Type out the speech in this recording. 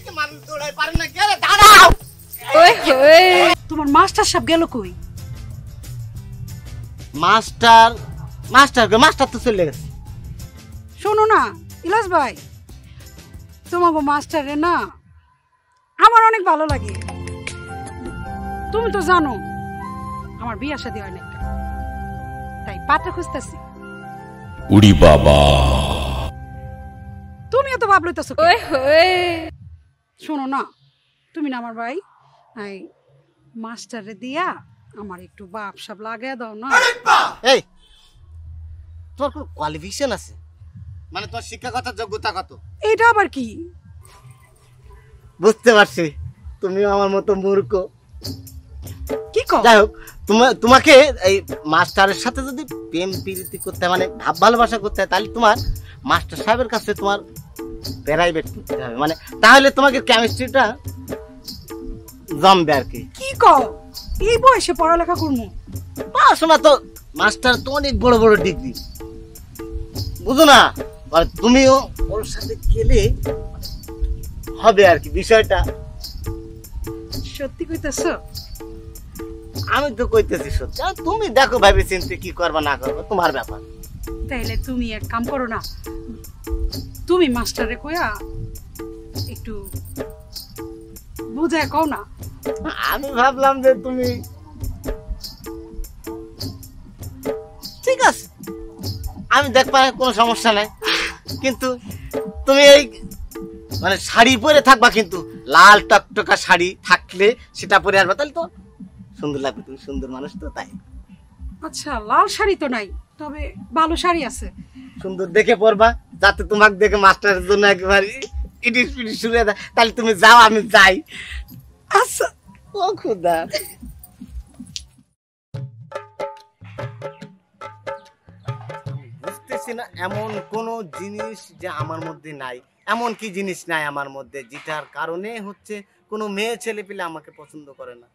দেখে মানুষ দৌড়ায় পারে না কে রে দাঁড়াও ওই ওই তোমার মাস্টার সাহেব গেল কই মাস্টার তো চলে গেছে শোনো না ইলাস ভাই তোমাকে মাস্টারে না আমার অনেক ভালো লাগে তুমি তো জানো আমার বিয়ে শাদী হয় না তাই পাত্র খুঁজতেছি উড়ি বাবা তুমিও তো ভাব লইতেছো শোনো না তুমি না আমার ভাই মাস্টারে দিয়া আমার একটু বাপ সাপ লাগাই দাও না এই তোর কোন কোয়ালিফিকেশন আছে মানে তোর শিক্ষাগত যোগ্যতা কত এটা আবার কি বুঝতে পারছি তুমিও আমার মতো মূর্খ কি কও যাই হোক তোমাকে এই মাস্টারের সাথে যদি প্রেম প্রীতি করতে মানে ভাব ভালোবাসা করতে হয় তাহলে তোমার মাস্টার সাহেবের কাছে তোমার প্রাইভেট করতে হবে মানে তাহলে তোমাকে কেমিস্ট্রিটা জমবে আর কি কি কও এই বয়সে পড়ালেখা করবো পড়াশোনা তো মাস্টার তো অনেক বড় বড় ডিগ্রি বুঝো না আর তুমিও ওর সাথে গেলে হবে আর কি বিষয়টা সত্যি কইতেছো আমি তো কইতেছি সত্যি আর তুমি দেখো ভাবি চিন্তে কি করবা না করবা তোমার ব্যাপার তাইলে তুমি এক কাম করো না তুমি মাস্টারে কইয়া একটু বুঝায় কও না আমি ভাবলাম যে তুমি ঠিক আছে আমি দেখবা কোনো সমস্যা নাই কিন্তু তুমি এই মানে শাড়ি পরে থাকবা কিন্তু লাল টকটকা শাড়ি থাকলে সেটা পরে আসবা তাহলে তো সুন্দর লাগবে তুমি সুন্দর মানুষ তো তাই আচ্ছা লাল শাড়ি তো নাই তবে ভালো শাড়ি আছে সুন্দর দেখে পরবা যাতে তোমাকে দেখে মাস্টারের জন্য একেবারে ইটিস পিটিস শুরু হয়ে যায় তাহলে তুমি যাও আমি যাই আচ্ছা ও খুদা বুঝতেছি না এমন কোন জিনিস যে আমার মধ্যে নাই এমন কি জিনিস নাই আমার মধ্যে যেটার কারণে হচ্ছে কোনো মেয়ে ছেলে পেলে আমাকে পছন্দ করে না